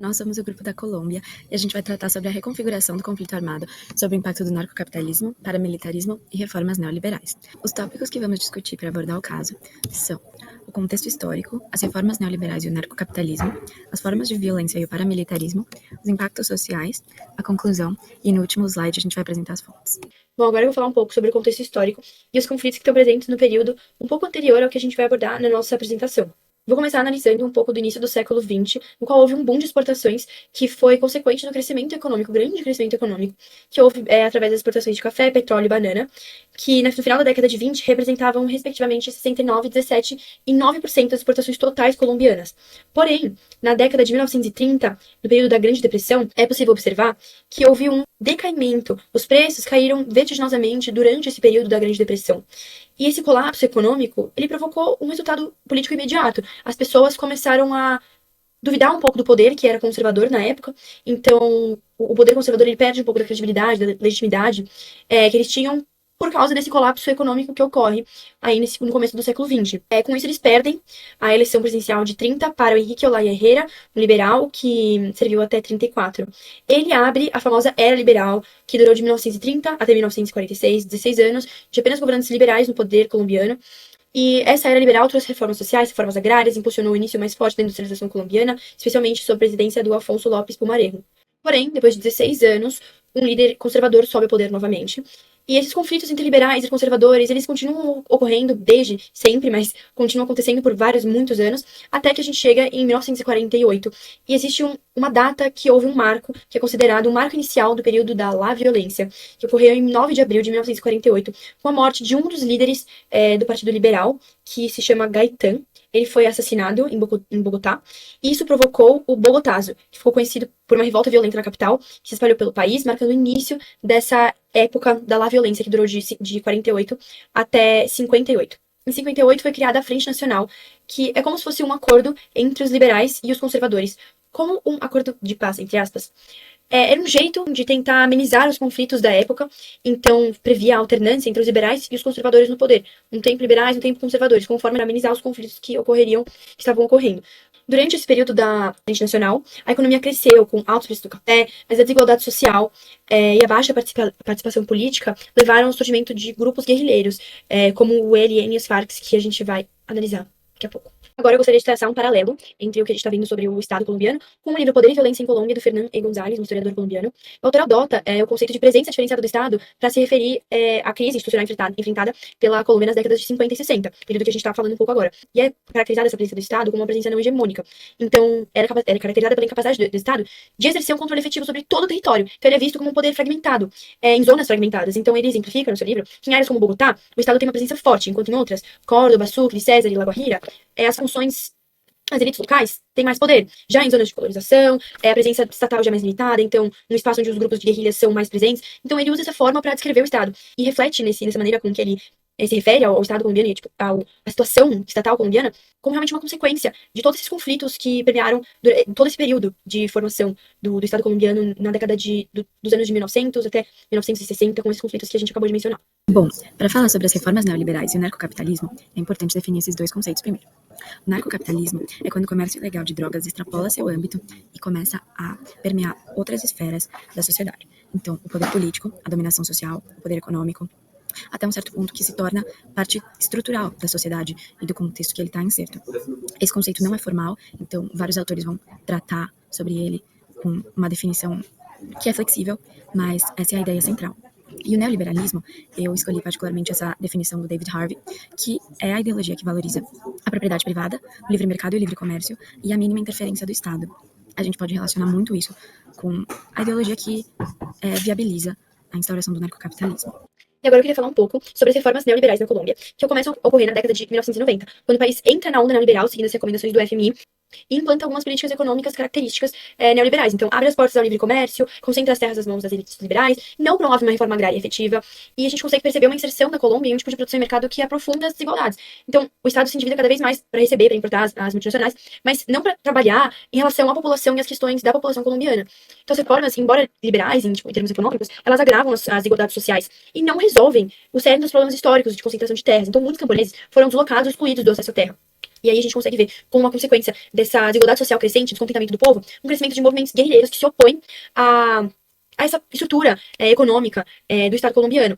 Nós somos o Grupo da Colômbia e a gente vai tratar sobre a reconfiguração do conflito armado, sobre o impacto do narcocapitalismo, paramilitarismo e reformas neoliberais. Os tópicos que vamos discutir para abordar o caso são o contexto histórico, as reformas neoliberais e o narcocapitalismo, as formas de violência e o paramilitarismo, os impactos sociais, a conclusão e, no último slide, a gente vai apresentar as fontes. Bom, agora eu vou falar um pouco sobre o contexto histórico e os conflitos que estão presentes no período um pouco anterior ao que a gente vai abordar na nossa apresentação. Vou começar analisando um pouco do início do século XX, no qual houve um boom de exportações que foi consequente do crescimento econômico, grande crescimento econômico, que houve através das exportações de café, petróleo e banana, que no final da década de 20 representavam respectivamente 69, 17 e 9% das exportações totais colombianas. Porém, na década de 1930, no período da Grande Depressão, é possível observar que houve um decaimento. Os preços caíram vertiginosamente durante esse período da Grande Depressão. E esse colapso econômico, ele provocou um resultado político imediato. As pessoas começaram a duvidar um pouco do poder, que era conservador na época. Então, o poder conservador, ele perde um pouco da credibilidade, da legitimidade que eles tinham por causa desse colapso econômico que ocorre aí no começo do século XX. Com isso, eles perdem a eleição presidencial de 30 para o Henrique Olaya Herrera, um liberal que serviu até 34. Ele abre a famosa Era Liberal, que durou de 1930 até 1946, 16 anos, de apenas governantes liberais no poder colombiano. E essa era liberal trouxe reformas sociais, reformas agrárias, impulsionou o início mais forte da industrialização colombiana, especialmente sob a presidência do Afonso López Pumarejo. Porém, depois de 16 anos, um líder conservador sobe ao poder novamente. E esses conflitos entre liberais e conservadores, eles continuam ocorrendo desde sempre, mas continuam acontecendo por muitos anos, até que a gente chega em 1948. E existe uma data que houve um marco, que é considerado o marco inicial do período da La Violência, que ocorreu em 9 de abril de 1948, com a morte de um dos líderes do Partido Liberal, que se chama Gaitán. Ele foi assassinado em Bogotá, e isso provocou o Bogotazo, que ficou conhecido por uma revolta violenta na capital, que se espalhou pelo país, marcando o início dessa época da La Violência, que durou de 48 até 58. Em 58 foi criada a Frente Nacional, que é como se fosse um acordo entre os liberais e os conservadores, como um acordo de paz, entre aspas. Era um jeito de tentar amenizar os conflitos da época, então previa a alternância entre os liberais e os conservadores no poder. Um tempo liberais, um tempo conservadores, conforme amenizar os conflitos que estavam ocorrendo. Durante esse período da Frente Nacional, a economia cresceu com altos preços do café, mas a desigualdade social e a baixa participação política levaram ao surgimento de grupos guerrilheiros, como o ELN e os FARC, que a gente vai analisar daqui a pouco. Agora eu gostaria de traçar um paralelo entre o que a gente está vendo sobre o Estado colombiano com o livro Poder e Violência em Colômbia, do Fernán E. González, um historiador colombiano. O autor adota o conceito de presença diferenciada do Estado para se referir à crise institucional enfrentada pela Colômbia nas décadas de 50 e 60, período que a gente está falando um pouco agora. E é caracterizada essa presença do Estado como uma presença não hegemônica. Então, era caracterizada pela incapacidade do Estado de exercer um controle efetivo sobre todo o território. Então, ele é visto como um poder fragmentado, em zonas fragmentadas. Então, ele exemplifica no seu livro que em áreas como Bogotá, o Estado tem uma presença forte, enquanto em outras, Córdoba, Sucre, César e La Guajira, as elites locais têm mais poder. Já em zonas de colonização, a presença estatal já é mais limitada, então, no espaço onde os grupos de guerrilhas são mais presentes. Então, ele usa essa forma para descrever o Estado. E reflete nessa maneira com que ele se refere ao Estado colombiano e à situação estatal colombiana como realmente uma consequência de todos esses conflitos que permearam todo esse período de formação do Estado colombiano na década dos anos de 1900 até 1960, com esses conflitos que a gente acabou de mencionar. Bom, para falar sobre as reformas neoliberais e o narcocapitalismo, é importante definir esses dois conceitos primeiro. O narcocapitalismo é quando o comércio ilegal de drogas extrapola seu âmbito e começa a permear outras esferas da sociedade. Então, o poder político, a dominação social, o poder econômico, até um certo ponto que se torna parte estrutural da sociedade e do contexto que ele está inserto. Esse conceito não é formal, então vários autores vão tratar sobre ele com uma definição que é flexível, mas essa é a ideia central. E o neoliberalismo, eu escolhi particularmente essa definição do David Harvey, que é a ideologia que valoriza a propriedade privada, o livre mercado e o livre comércio, e a mínima interferência do Estado. A gente pode relacionar muito isso com a ideologia que viabiliza a instauração do narcocapitalismo. E agora eu queria falar um pouco sobre as reformas neoliberais na Colômbia, que começam a ocorrer na década de 1990, quando o país entra na onda neoliberal, seguindo as recomendações do FMI, e implanta algumas políticas econômicas características neoliberais. Então, abre as portas ao livre comércio, concentra as terras nas mãos das elites liberais, não promove uma reforma agrária efetiva, e a gente consegue perceber uma inserção da Colômbia em um tipo de produção e mercado que aprofunda as desigualdades. Então, o Estado se endivida cada vez mais para receber, para importar as multinacionais, mas não para trabalhar em relação à população e às questões da população colombiana. Então, as reformas, embora liberais em termos econômicos, elas agravam as desigualdades sociais e não resolvem o cerne dos problemas históricos de concentração de terras. Então, muitos camponeses foram deslocados ou excluídos do acesso à terra. E aí a gente consegue ver, como uma consequência dessa desigualdade social crescente, descontentamento do povo, um crescimento de movimentos guerrilheiros que se opõem a essa estrutura econômica do Estado colombiano.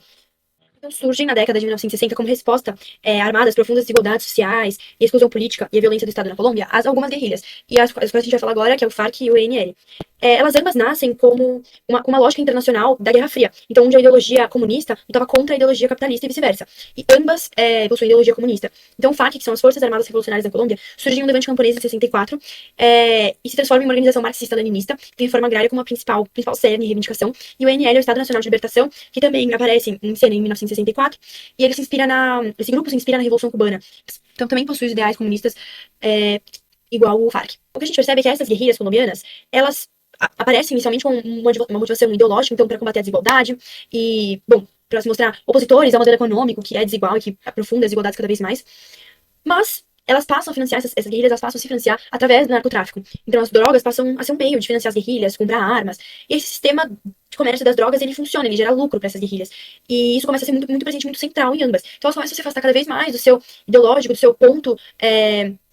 Então, surgem na década de 1960 como resposta armada às profundas desigualdades sociais e exclusão política e a violência do Estado na Colômbia, algumas guerrilhas. E as quais a gente vai falar agora, que é o FARC e o ENL. Elas ambas nascem como uma lógica internacional da Guerra Fria. Então, onde a ideologia comunista lutava contra a ideologia capitalista e vice-versa. E ambas possuem ideologia comunista. Então, o FARC, que são as Forças Armadas Revolucionárias da Colômbia, surgiu no Levante Camponês em 64 e se transforma em uma organização marxista-leninista, que tem reforma agrária como a principal cerne e reivindicação. E o ENL é o Estado Nacional de Libertação, que também aparece em cena em 1964. E ele esse grupo se inspira na Revolução Cubana. Então, também possui os ideais comunistas igual o FARC. O que a gente percebe é que essas guerrilhas colombianas, elas aparecem inicialmente com uma motivação ideológica, então, para combater a desigualdade e, bom, para se mostrar opositores ao modelo econômico, que é desigual e que aprofunda as desigualdades cada vez mais. Mas elas passam a financiar, essas guerrilhas, elas passam a se financiar através do narcotráfico. Então, as drogas passam a ser um meio de financiar as guerrilhas, comprar armas. E esse sistema de comércio das drogas, ele funciona, ele gera lucro para essas guerrilhas. E isso começa a ser muito, muito presente, muito central em ambas. Então, elas começam a se afastar cada vez mais do seu ideológico, do seu ponto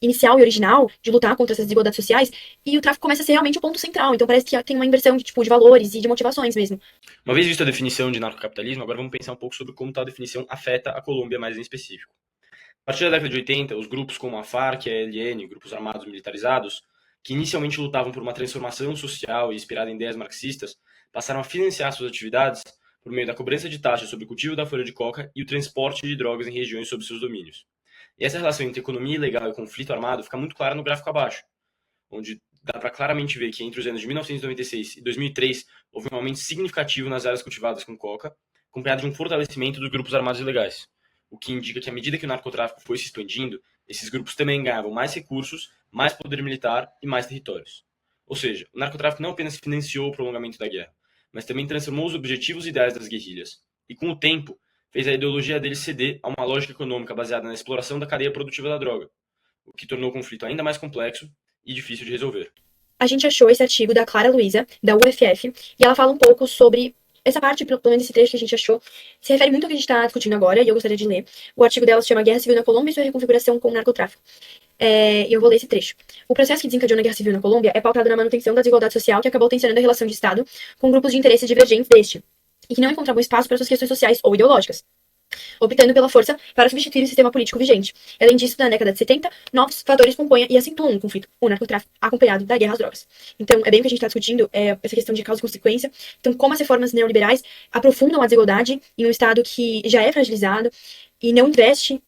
inicial e original de lutar contra essas desigualdades sociais. E o tráfico começa a ser realmente o ponto central. Então, parece que tem uma inversão de valores e de motivações mesmo. Uma vez vista a definição de narcocapitalismo, agora vamos pensar um pouco sobre como tal definição afeta a Colômbia mais em específico. A partir da década de 80, os grupos como a FARC e a ELN, grupos armados militarizados, que inicialmente lutavam por uma transformação social e inspirada em ideias marxistas, passaram a financiar suas atividades por meio da cobrança de taxas sobre o cultivo da folha de coca e o transporte de drogas em regiões sob seus domínios. E essa relação entre economia ilegal e conflito armado fica muito clara no gráfico abaixo, onde dá para claramente ver que entre os anos de 1996 e 2003 houve um aumento significativo nas áreas cultivadas com coca, acompanhado de um fortalecimento dos grupos armados ilegais. O que indica que, à medida que o narcotráfico foi se expandindo, esses grupos também ganhavam mais recursos, mais poder militar e mais territórios. Ou seja, o narcotráfico não apenas financiou o prolongamento da guerra, mas também transformou os objetivos e ideais das guerrilhas. E, com o tempo, fez a ideologia deles ceder a uma lógica econômica baseada na exploração da cadeia produtiva da droga, o que tornou o conflito ainda mais complexo e difícil de resolver. A gente achou esse artigo da Clara Luiza, da UFF, e ela fala um pouco sobre essa parte, pelo menos esse trecho que a gente achou, se refere muito ao que a gente está discutindo agora, e eu gostaria de ler. O artigo dela se chama Guerra Civil na Colômbia e sua reconfiguração com o narcotráfico. E eu vou ler esse trecho. O processo que desencadeou na Guerra Civil na Colômbia é pautado na manutenção da desigualdade social que acabou tensionando a relação de Estado com grupos de interesses divergentes deste, e que não encontravam espaço para suas questões sociais ou ideológicas, optando pela força para substituir o sistema político vigente. Além disso, na década de 70, novos fatores compõem e acentuam o conflito, o narcotráfico, acompanhado da guerra às drogas. Então, é bem o que a gente está discutindo, essa questão de causa e consequência. Então, como as reformas neoliberais aprofundam a desigualdade em um Estado que já é fragilizado e não investe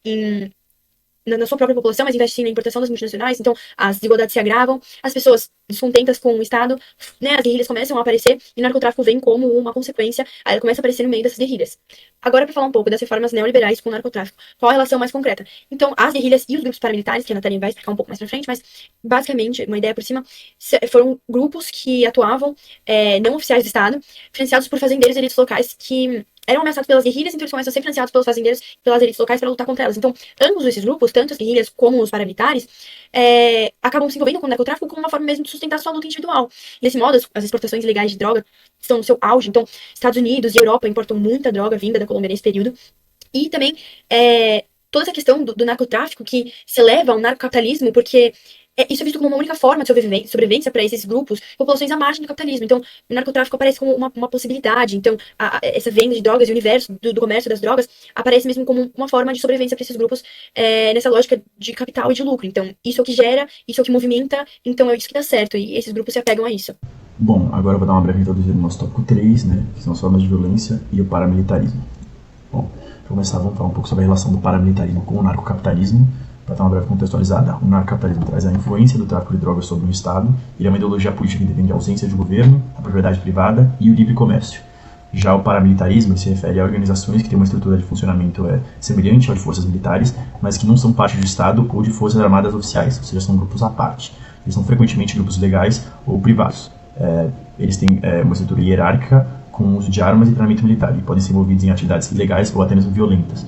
na sua própria população, mas investe sim na importação das multinacionais. Então, as desigualdades se agravam, as pessoas descontentas com o Estado, né, as guerrilhas começam a aparecer e o narcotráfico vem como uma consequência, aí ela começa a aparecer no meio dessas guerrilhas. Agora, para falar um pouco das reformas neoliberais com o narcotráfico, qual a relação mais concreta? Então, as guerrilhas e os grupos paramilitares, que a Natália vai explicar um pouco mais pra frente, mas basicamente, uma ideia por cima, foram grupos que atuavam não oficiais do Estado, financiados por fazendeiros e elites locais que eram ameaçados pelas guerrilhas, então eles começam a ser financiados pelos fazendeiros e pelas elites locais para lutar contra elas. Então, ambos esses grupos, tanto as guerrilhas como os paramilitares, acabam se envolvendo com o narcotráfico como uma forma mesmo de sustentar sua luta individual. E desse modo, as exportações ilegais de droga estão no seu auge. Então, Estados Unidos e Europa importam muita droga vinda da Colômbia nesse período. E também toda essa questão do narcotráfico que se eleva ao narcocapitalismo, porque isso é visto como uma única forma de sobrevivência para esses grupos, populações à margem do capitalismo. Então, o narcotráfico aparece como uma possibilidade. Então, essa venda de drogas e o universo do comércio das drogas aparece mesmo como uma forma de sobrevivência para esses grupos nessa lógica de capital e de lucro. Então, isso é o que gera, isso é o que movimenta, então é isso que dá certo. E esses grupos se apegam a isso. Bom, agora eu vou dar uma breve introduzida no nosso tópico 3, né, que são as formas de violência e o paramilitarismo. Bom, para começar, vamos falar um pouco sobre a relação do paramilitarismo com o narcocapitalismo. Para dar uma breve contextualizada, o narcocapitalismo traz a influência do tráfico de drogas sobre o Estado. Ele é uma ideologia política que defende a ausência de governo, a propriedade privada e o livre comércio. Já o paramilitarismo se refere a organizações que têm uma estrutura de funcionamento semelhante ao de forças militares, mas que não são parte do Estado ou de forças armadas oficiais, ou seja, são grupos à parte. Eles são frequentemente grupos legais ou privados. Eles têm uma estrutura hierárquica com o uso de armas e treinamento militar, e podem ser envolvidos em atividades ilegais ou até mesmo violentas,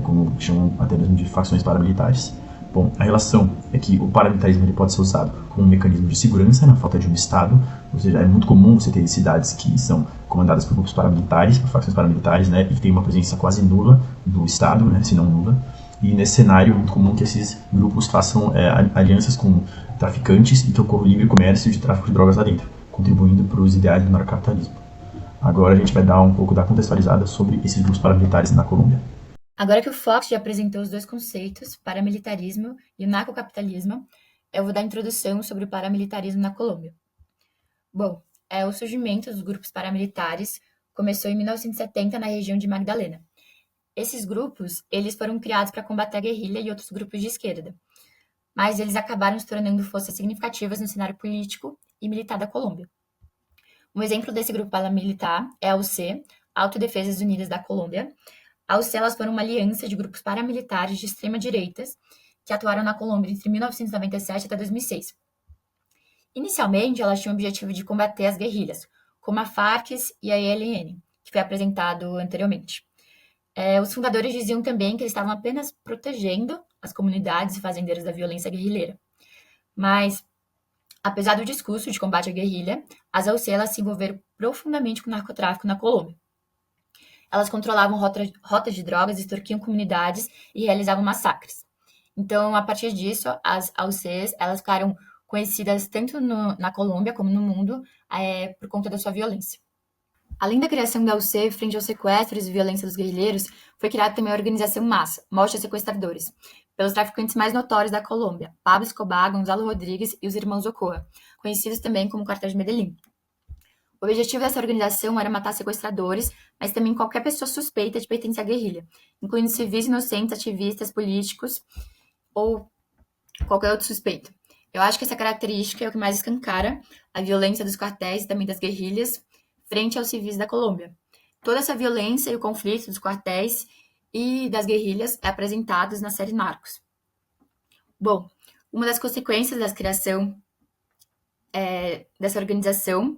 como chamam até mesmo de facções paramilitares. Bom, a relação é que o paramilitarismo ele pode ser usado como um mecanismo de segurança na falta de um Estado, ou seja, é muito comum você ter cidades que são comandadas por grupos paramilitares, por facções paramilitares, né, e que tem uma presença quase nula do Estado, né, se não nula. E nesse cenário é muito comum que esses grupos façam alianças com traficantes e que ocorra o livre comércio de tráfico de drogas lá dentro, contribuindo para os ideais do narcocapitalismo. Agora a gente vai dar um pouco da contextualizada sobre esses grupos paramilitares na Colômbia. Agora que o Fox já apresentou os dois conceitos, paramilitarismo e o narcocapitalismo, eu vou dar a introdução sobre o paramilitarismo na Colômbia. Bom, o surgimento dos grupos paramilitares começou em 1970 na região de Magdalena. Esses grupos, eles foram criados para combater a guerrilha e outros grupos de esquerda, mas eles acabaram se tornando forças significativas no cenário político e militar da Colômbia. Um exemplo desse grupo paramilitar é a UC, Autodefesas Unidas da Colômbia. A UC, elas foram uma aliança de grupos paramilitares de extrema-direita que atuaram na Colômbia entre 1997 até 2006. Inicialmente, elas tinham o objetivo de combater as guerrilhas, como a FARC e a ELN, que foi apresentado anteriormente. Os fundadores diziam também que eles estavam apenas protegendo as comunidades e fazendeiros da violência guerrilheira. Mas, apesar do discurso de combate à guerrilha, as AUC elas se envolveram profundamente com o narcotráfico na Colômbia. Elas controlavam rotas de drogas, extorquiam comunidades e realizavam massacres. Então, a partir disso, as AUCs elas ficaram conhecidas tanto na Colômbia como no mundo por conta da sua violência. Além da criação da UC frente aos sequestros e violência dos guerrilheiros, foi criada também a organização Massa, Morte aos Sequestradores, pelos traficantes mais notórios da Colômbia, Pablo Escobar, Gonzalo Rodrigues e os irmãos Ochoa, conhecidos também como Cartel de Medellín. O objetivo dessa organização era matar sequestradores, mas também qualquer pessoa suspeita de pertencer à guerrilha, incluindo civis inocentes, ativistas, políticos ou qualquer outro suspeito. Eu acho que essa característica é o que mais escancara a violência dos quartéis e também das guerrilhas frente aos civis da Colômbia. Toda essa violência e o conflito dos quartéis e das guerrilhas é apresentados na série Narcos. Bom, uma das consequências da criação dessa organização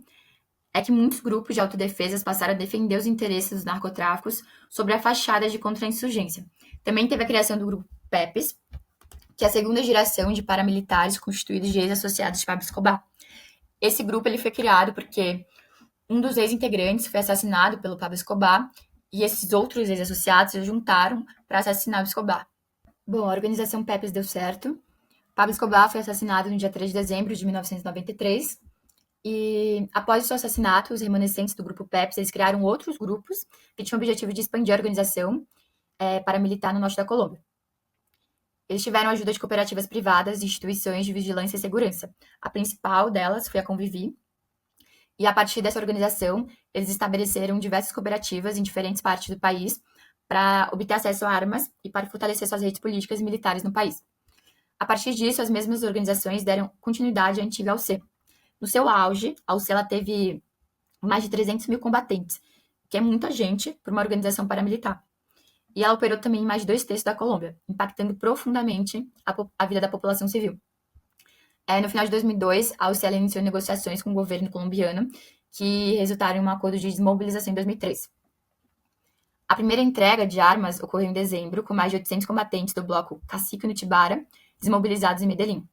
é que muitos grupos de autodefesas passaram a defender os interesses dos narcotráficos sobre a fachada de contra-insurgência. Também teve a criação do grupo PEPES, que é a segunda geração de paramilitares constituídos de ex-associados de Pablo Escobar. Esse grupo ele foi criado porque um dos ex-integrantes foi assassinado pelo Pablo Escobar e esses outros ex-associados se juntaram para assassinar o Escobar. Bom, a organização PEPES deu certo. Pablo Escobar foi assassinado no dia 3 de dezembro de 1993 e após o seu assassinato, os remanescentes do grupo PEPES eles criaram outros grupos que tinham o objetivo de expandir a organização paramilitar no norte da Colômbia. Eles tiveram a ajuda de cooperativas privadas e instituições de vigilância e segurança. A principal delas foi a Convivi. E a partir dessa organização, eles estabeleceram diversas cooperativas em diferentes partes do país para obter acesso a armas e para fortalecer suas redes políticas e militares no país. A partir disso, as mesmas organizações deram continuidade à antiga AUC. No seu auge, a AUC ela teve mais de 300 mil combatentes, que é muita gente para uma organização paramilitar. E ela operou também em mais de 2/3 da Colômbia, impactando profundamente a vida da população civil. No final de 2002, a UCL iniciou negociações com o governo colombiano, que resultaram em um acordo de desmobilização em 2003. A primeira entrega de armas ocorreu em dezembro, com mais de 800 combatentes do bloco Cacique Nutibara desmobilizados em Medellín.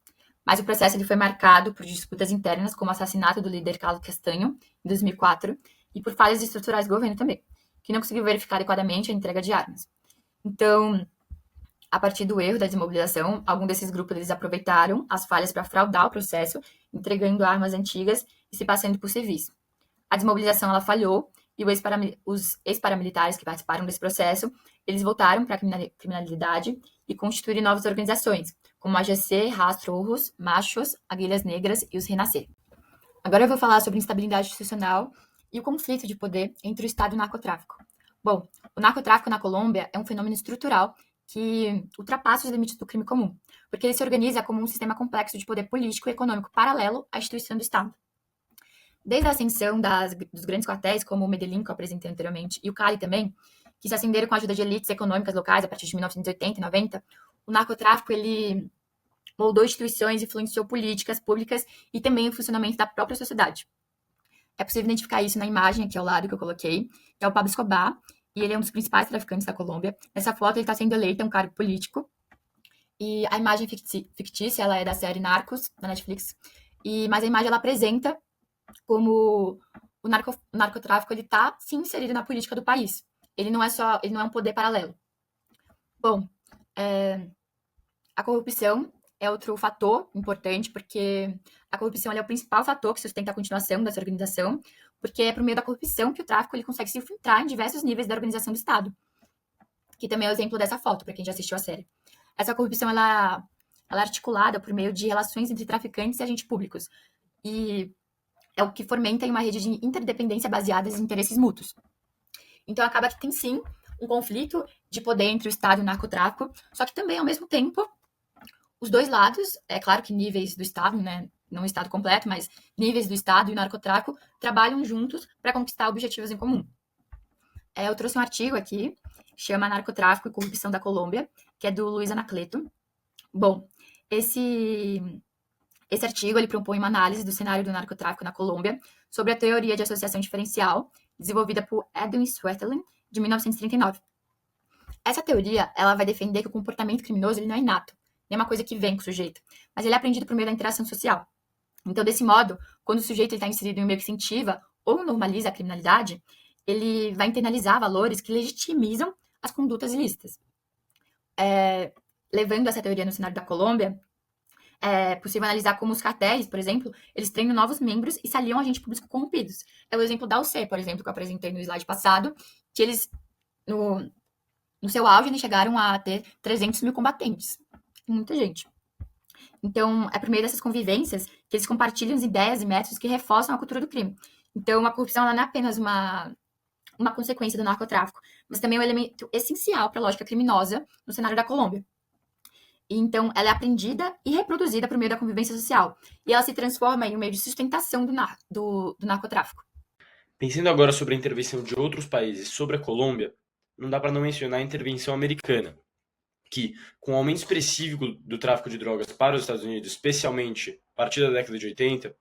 Mas o processo ele foi marcado por disputas internas, como o assassinato do líder Carlos Castanho, em 2004, e por falhas estruturais do governo também, que não conseguiu verificar adequadamente a entrega de armas. Então, a partir do erro da desmobilização, alguns desses grupos eles aproveitaram as falhas para fraudar o processo, entregando armas antigas e se passando por civis. A desmobilização ela falhou e os ex-paramilitares que participaram desse processo, eles voltaram para a criminalidade e constituíram novas organizações, como a AGC, Rastros, Machos, Águilas Negras e os Renascer. Agora eu vou falar sobre instabilidade institucional e o conflito de poder entre o Estado e o narcotráfico. Bom, o narcotráfico na Colômbia é um fenômeno estrutural que ultrapassa os limites do crime comum, porque ele se organiza como um sistema complexo de poder político e econômico paralelo à instituição do Estado. Desde a ascensão dos grandes quartéis, como o Medellín, que eu apresentei anteriormente, e o Cali também, que se acenderam com a ajuda de elites econômicas locais a partir de 1980 e 90, o narcotráfico ele moldou instituições, influenciou políticas públicas e também o funcionamento da própria sociedade. É possível identificar isso na imagem aqui ao lado que eu coloquei, que é o Pablo Escobar, e ele é um dos principais traficantes da Colômbia. Nessa foto ele está sendo eleito a um cargo político. E a imagem fictícia, ela é da série Narcos, da Netflix. Mas a imagem ela apresenta como o narcotráfico ele está sim inserido na política do país. Ele não é um poder paralelo. Bom, A corrupção é outro fator importante, porque a corrupção é o principal fator que sustenta a continuação dessa organização, porque é por meio da corrupção que o tráfico ele consegue se infiltrar em diversos níveis da organização do Estado, que também é o exemplo dessa foto, para quem já assistiu a série. Essa corrupção ela é articulada por meio de relações entre traficantes e agentes públicos, e é o que fomenta uma rede de interdependência baseada em interesses mútuos. Então, acaba que tem, sim, um conflito de poder entre o Estado e o narcotráfico, só que também, ao mesmo tempo, os dois lados, é claro que níveis do Estado, né, não o Estado completo, mas níveis do Estado e o narcotráfico trabalham juntos para conquistar objetivos em comum. Eu trouxe um artigo aqui, chama Narcotráfico e Corrupção da Colômbia, que é do Luiz Anacleto. Bom, esse artigo ele propõe uma análise do cenário do narcotráfico na Colômbia sobre a teoria de associação diferencial, desenvolvida por Edwin Sweetland, de 1939. Essa teoria ela vai defender que o comportamento criminoso ele não é inato, nem é uma coisa que vem com o sujeito, mas ele é aprendido por meio da interação social. Então, desse modo, quando o sujeito está inserido em um meio que incentiva ou normaliza a criminalidade, ele vai internalizar valores que legitimizam as condutas ilícitas. Levando essa teoria no cenário da Colômbia, é possível analisar como os cartéis, por exemplo, eles treinam novos membros e se aliam a agentes públicos corrompidos. É o exemplo da UC, por exemplo, que eu apresentei no slide passado, que eles, no seu auge, eles chegaram a ter 300 mil combatentes. Muita gente. Então, é por meio dessas convivências que eles compartilham as ideias e métodos que reforçam a cultura do crime. Então, a corrupção ela não é apenas uma consequência do narcotráfico, mas também um elemento essencial para a lógica criminosa no cenário da Colômbia. Então, ela é aprendida e reproduzida por meio da convivência social. E ela se transforma em um meio de sustentação do narcotráfico. Pensando agora sobre a intervenção de outros países sobre a Colômbia, não dá para não mencionar a intervenção americana, que, com o aumento expressivo do tráfico de drogas para os Estados Unidos, especialmente a partir da década de 80,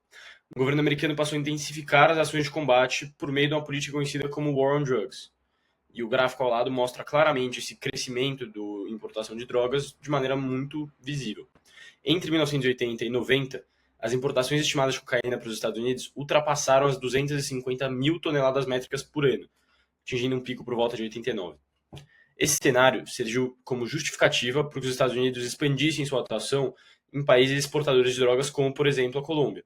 o governo americano passou a intensificar as ações de combate por meio de uma política conhecida como War on Drugs. E o gráfico ao lado mostra claramente esse crescimento da importação de drogas de maneira muito visível. Entre 1980 e 90, as importações estimadas de cocaína para os Estados Unidos ultrapassaram as 250 mil toneladas métricas por ano, atingindo um pico por volta de 89. Esse cenário serviu como justificativa para que os Estados Unidos expandissem sua atuação em países exportadores de drogas, como, por exemplo, a Colômbia.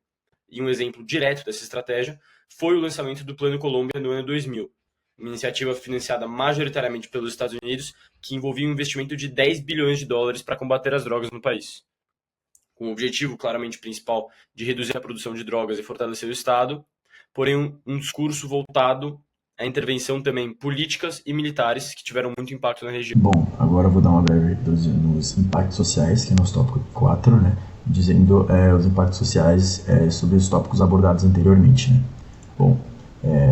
E um exemplo direto dessa estratégia foi o lançamento do Plano Colômbia no ano 2000, uma iniciativa financiada majoritariamente pelos Estados Unidos, que envolvia um investimento de 10 bilhões de dólares para combater as drogas no país. Com o objetivo, claramente principal, de reduzir a produção de drogas e fortalecer o Estado, porém um discurso voltado à intervenção também políticas e militares que tiveram muito impacto na região. Bom, agora eu vou dar uma breve introdução nos impactos sociais, que é nosso tópico 4, né? Dizendo os impactos sociais sobre os tópicos abordados anteriormente, né? Bom,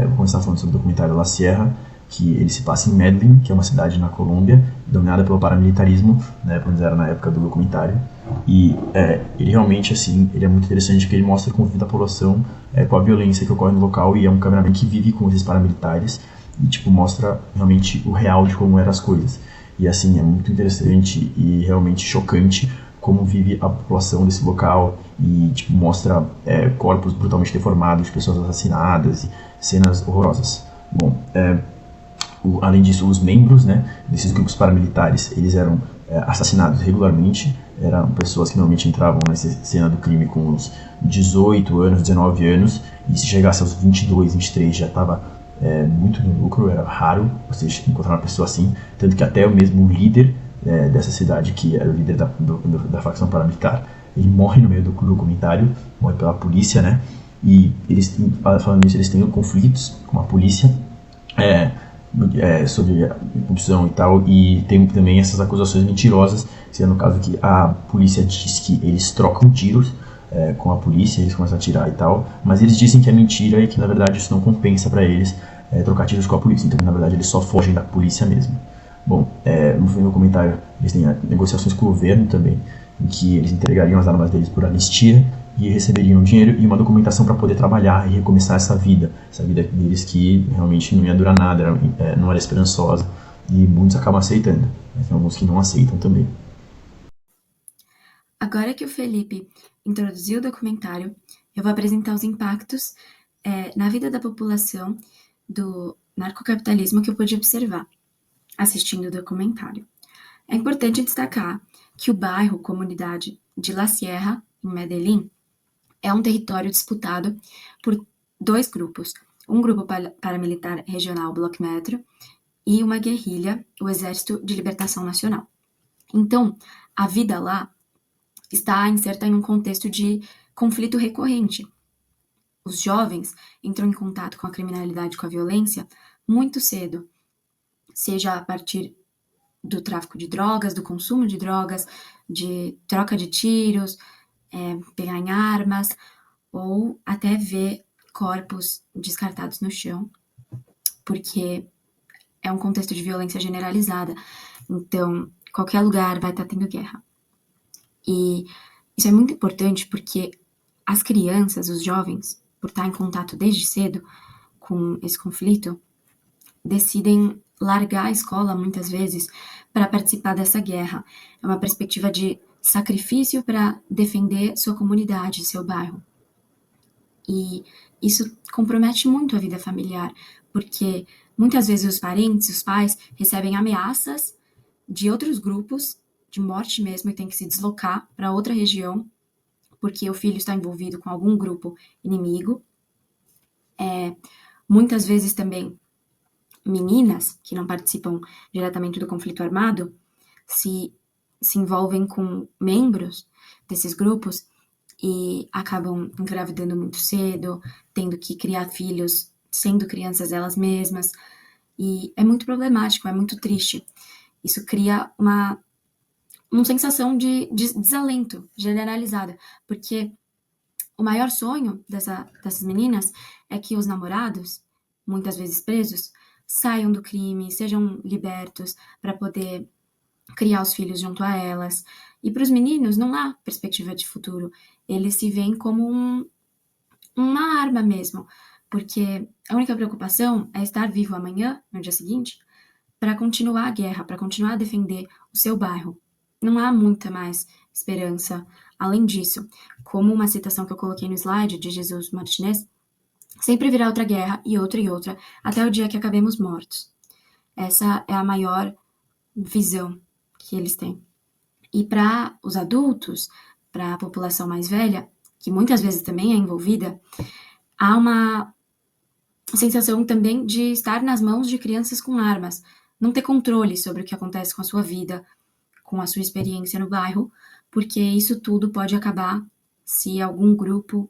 vou começar falando sobre o documentário La Sierra, que ele se passa em Medellín, que é uma cidade na Colômbia, dominada pelo paramilitarismo, né, pelo menos era na época do documentário. E ele realmente, assim, ele é muito interessante porque ele mostra como vive a população com a violência que ocorre no local, e é um cameraman que vive com esses paramilitares e, tipo, mostra realmente o real de como eram as coisas. E, assim, é muito interessante e realmente chocante como vive a população desse local e, tipo, mostra corpos brutalmente deformados, pessoas assassinadas e cenas horrorosas. Bom, além disso, os membros, né, desses grupos paramilitares, eles eram assassinados regularmente. Eram pessoas que normalmente entravam nessa cena do crime com uns 18 anos, 19 anos, e se chegasse aos 22, 23 já estava muito no lucro. Era raro você encontrar uma pessoa assim, tanto que até o mesmo líder dessa cidade, que era o líder da facção paramilitar, ele morre no meio do documentário, morre pela polícia, né? E eles, falando nisso, eles têm conflitos com a polícia sobre a corrupção e tal, e tem também essas acusações mentirosas, sendo no caso que a polícia diz que eles trocam tiros com a polícia, eles começam a atirar e tal, mas eles dizem que é mentira e que na verdade isso não compensa para eles trocar tiros com a polícia, então na verdade eles só fogem da polícia mesmo. Bom, no fim do documentário eles têm negociações com o governo também, em que eles entregariam as armas deles por anistia e receberiam dinheiro e uma documentação para poder trabalhar e recomeçar essa vida deles que realmente não ia durar nada, não era esperançosa, e muitos acabam aceitando, mas tem alguns que não aceitam também. Agora que o Felipe introduziu o documentário, eu vou apresentar os impactos na vida da população do narcocapitalismo que eu pude observar assistindo o documentário. É importante destacar que o bairro Comunidade de La Sierra, em Medellín, é um território disputado por 2 grupos, um grupo paramilitar regional Bloc Metro e uma guerrilha, o Exército de Libertação Nacional. Então, a vida lá está inserta em um contexto de conflito recorrente. Os jovens entram em contato com a criminalidade e com a violência muito cedo, seja a partir do tráfico de drogas, do consumo de drogas, de troca de tiros, pegar em armas, ou até ver corpos descartados no chão, porque é um contexto de violência generalizada. Então, qualquer lugar vai estar tendo guerra. E isso é muito importante porque as crianças, os jovens, por estar em contato desde cedo com esse conflito, decidem largar a escola, muitas vezes, para participar dessa guerra. É uma perspectiva de sacrifício para defender sua comunidade, seu bairro. E isso compromete muito a vida familiar, porque muitas vezes os parentes, os pais, recebem ameaças de outros grupos, de morte mesmo, e tem que se deslocar para outra região, porque o filho está envolvido com algum grupo inimigo. Muitas vezes também meninas que não participam diretamente do conflito armado se envolvem com membros desses grupos e acabam engravidando muito cedo, tendo que criar filhos, sendo crianças elas mesmas. E é muito problemático, é muito triste. Isso cria uma sensação de desalento generalizada, porque o maior sonho dessas meninas é que os namorados, muitas vezes presos, saiam do crime, sejam libertos para poder criar os filhos junto a elas. E para os meninos não há perspectiva de futuro. Eles se veem como uma arma mesmo, porque a única preocupação é estar vivo amanhã, no dia seguinte, para continuar a guerra, para continuar a defender o seu bairro. Não há muita mais esperança. Além disso, como uma citação que eu coloquei no slide de Jesus Martinez, sempre virá outra guerra e outra, até o dia que acabemos mortos. Essa é a maior visão que eles têm. E para os adultos, para a população mais velha, que muitas vezes também é envolvida, há uma sensação também de estar nas mãos de crianças com armas, não ter controle sobre o que acontece com a sua vida, com a sua experiência no bairro, porque isso tudo pode acabar se algum grupo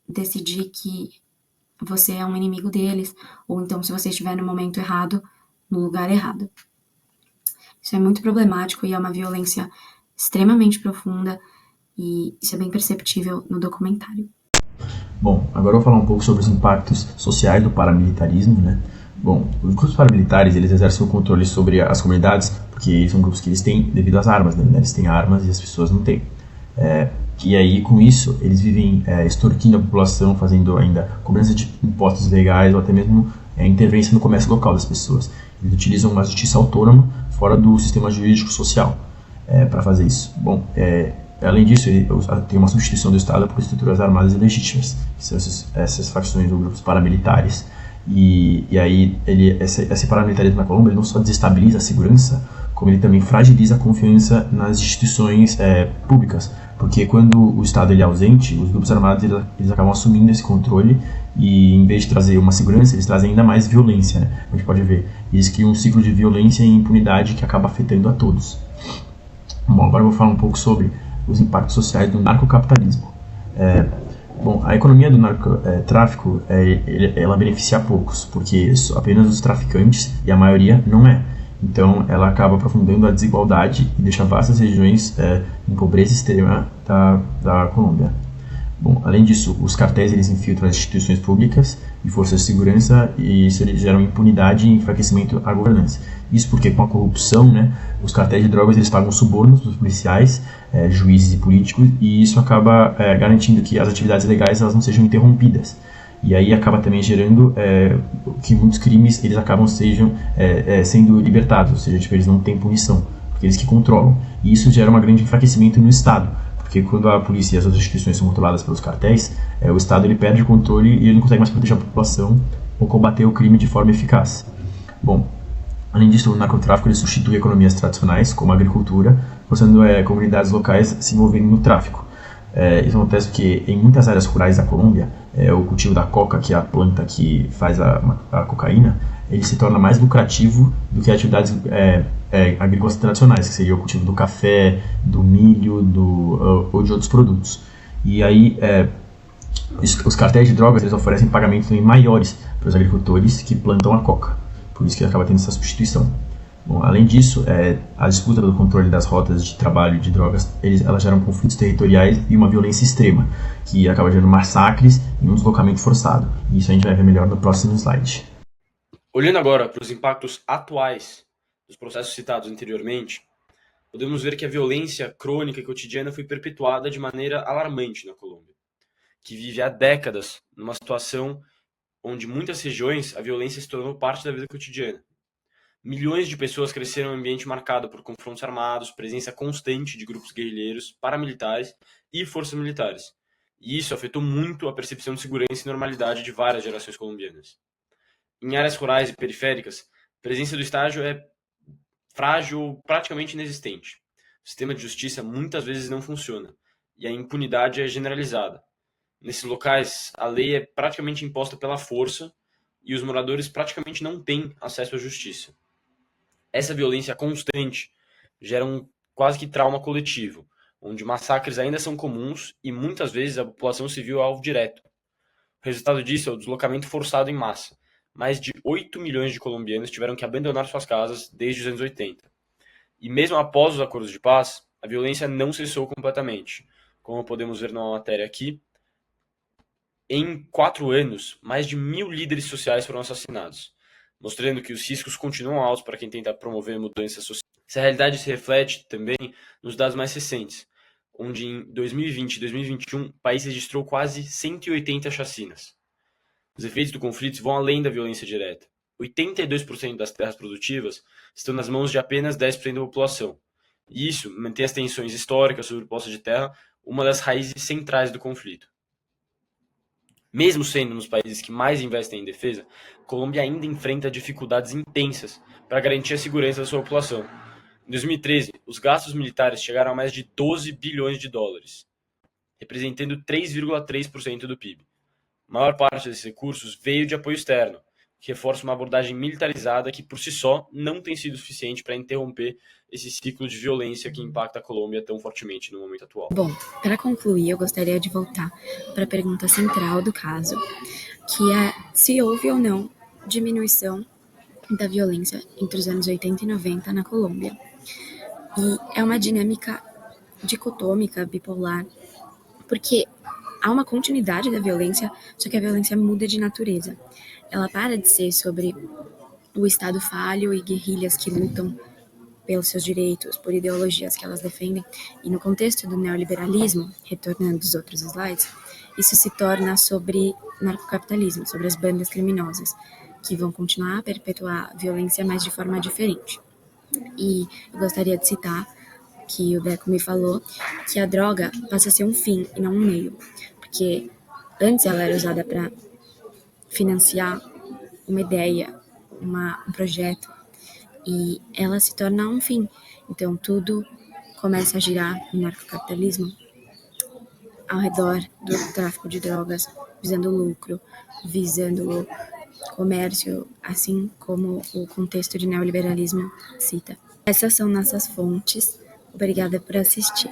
decidir que você é um inimigo deles, ou então se você estiver no momento errado, no lugar errado. Isso é muito problemático e é uma violência extremamente profunda, e isso é bem perceptível no documentário. Bom, agora eu vou falar um pouco sobre os impactos sociais do paramilitarismo, né? Bom, os grupos paramilitares, eles exercem o controle sobre as comunidades, porque são grupos que eles têm devido às armas, né? Eles têm armas e as pessoas não têm. E aí, com isso, eles vivem extorquindo a população, fazendo ainda cobrança de impostos legais ou até mesmo intervenção no comércio local das pessoas. Eles utilizam uma justiça autônoma fora do sistema jurídico social para fazer isso. Bom, além disso, tem uma substituição do Estado por estruturas armadas ilegítimas, que são essas facções ou grupos paramilitares. E aí, esse paramilitarismo na Colômbia ele não só desestabiliza a segurança, como ele também fragiliza a confiança nas instituições públicas, porque quando o Estado ele é ausente, os grupos armados eles acabam assumindo esse controle e, em vez de trazer uma segurança, eles trazem ainda mais violência, né? A gente pode ver, eles criam um ciclo de violência e impunidade que acaba afetando a todos. Bom, agora eu vou falar um pouco sobre os impactos sociais do narcocapitalismo. Bom, a economia do narcotráfico, ela beneficia poucos, porque apenas os traficantes e a maioria não é. Então, ela acaba aprofundando a desigualdade e deixa vastas regiões em pobreza extrema da Colômbia. Bom, além disso, os cartéis eles infiltram as instituições públicas e forças de segurança e isso eles geram impunidade e enfraquecimento à governança. Isso porque com a corrupção, né, os cartéis de drogas eles pagam subornos dos policiais, juízes e políticos e isso acaba garantindo que as atividades legais elas não sejam interrompidas. E aí acaba também gerando que muitos crimes eles acabam sendo libertados, ou seja, tipo, eles não têm punição, porque eles que controlam. E isso gera um grande enfraquecimento no Estado, porque quando a polícia e as outras instituições são controladas pelos cartéis, o Estado ele perde o controle e ele não consegue mais proteger a população ou combater o crime de forma eficaz. Bom, Além disso, o narcotráfico ele substitui economias tradicionais, como a agricultura, forçando comunidades locais a se envolverem no tráfico. Isso acontece porque em muitas áreas rurais da Colômbia, o cultivo da coca, que é a planta que faz a cocaína, ele se torna mais lucrativo do que atividades agrícolas tradicionais, que seria o cultivo do café, do milho ou de outros produtos. E aí, os cartéis de drogas eles oferecem pagamentos maiores para os agricultores que plantam a coca. Por isso que acaba tendo essa substituição. Bom, além disso, a disputa do controle das rotas de trabalho de drogas, elas geram conflitos territoriais e uma violência extrema, que acaba gerando massacres e um deslocamento forçado. E isso a gente vai ver melhor no próximo slide. Olhando agora para os impactos atuais dos processos citados anteriormente, podemos ver que a violência crônica e cotidiana foi perpetuada de maneira alarmante na Colômbia, que vive há décadas numa situação onde em muitas regiões a violência se tornou parte da vida cotidiana. Milhões de pessoas cresceram em um ambiente marcado por confrontos armados, presença constante de grupos guerrilheiros, paramilitares e forças militares. E isso afetou muito a percepção de segurança e normalidade de várias gerações colombianas. Em áreas rurais e periféricas, a presença do Estado é frágil ou praticamente inexistente. O sistema de justiça muitas vezes não funciona e a impunidade é generalizada. Nesses locais, a lei é praticamente imposta pela força e os moradores praticamente não têm acesso à justiça. Essa violência constante gera um quase que trauma coletivo, onde massacres ainda são comuns e muitas vezes a população civil é alvo direto. O resultado disso é o deslocamento forçado em massa. Mais de 8 milhões de colombianos tiveram que abandonar suas casas desde os anos 80. E mesmo após os acordos de paz, a violência não cessou completamente. Como podemos ver na matéria aqui, em 4 anos, mais de 1.000 líderes sociais foram assassinados, mostrando que os riscos continuam altos para quem tenta promover mudanças sociais. Essa realidade se reflete também nos dados mais recentes, onde em 2020 e 2021 o país registrou quase 180 chacinas. Os efeitos do conflito vão além da violência direta. 82% das terras produtivas estão nas mãos de apenas 10% da população. E isso mantém as tensões históricas sobre posse de terra uma das raízes centrais do conflito. Mesmo sendo nos países que mais investem em defesa, a Colômbia ainda enfrenta dificuldades intensas para garantir a segurança da sua população. Em 2013, os gastos militares chegaram a mais de 12 bilhões de dólares, representando 3,3% do PIB. A maior parte desses recursos veio de apoio externo, que reforça uma abordagem militarizada que, por si só, não tem sido suficiente para interromper esse ciclo de violência que impacta a Colômbia tão fortemente no momento atual. Bom, para concluir, eu gostaria de voltar para a pergunta central do caso, que é se houve ou não diminuição da violência entre os anos 80 e 90 na Colômbia. E é uma dinâmica dicotômica, bipolar, porque há uma continuidade da violência, só que a violência muda de natureza. Ela para de ser sobre o Estado falho e guerrilhas que lutam pelos seus direitos, por ideologias que elas defendem, e no contexto do neoliberalismo, retornando dos outros slides, isso se torna sobre narcocapitalismo, sobre as bandas criminosas, que vão continuar a perpetuar a violência, mas de forma diferente. E eu gostaria de citar que o Deco me falou que a droga passa a ser um fim e não um meio, porque antes ela era usada para financiar uma ideia, um projeto, e ela se torna um fim. Então tudo começa a girar no narcocapitalismo ao redor do tráfico de drogas, visando lucro, visando o comércio, assim como o contexto de neoliberalismo cita. Essas são nossas fontes. Obrigada por assistir.